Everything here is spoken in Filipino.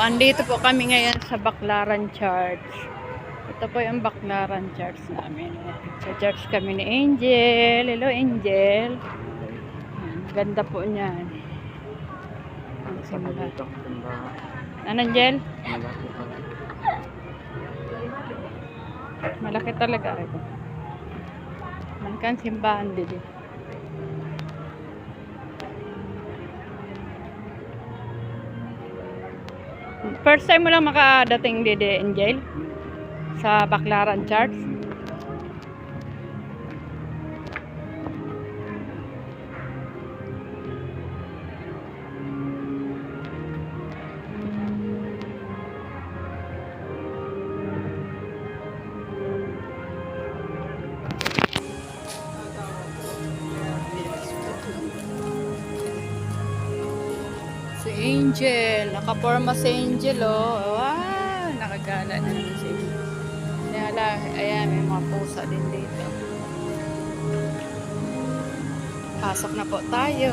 andito po kami ngayon sa Baclaran Church. Ito po yung Baclaran Church namin. Sa church kami ni Angel. Hello, Angel. Ganda po niyan. Ang simula. Ano, Angel? Malaki talaga ito. Malaki ang simbahan dito. First time mo lang makadating dito, Angel? Sa Baclaran Church? Si Angel, nakaporma si Angel, oh. Wow, nakagala na naman si Angel. Ayan, may mga pusa din dito. Pasok na po tayo.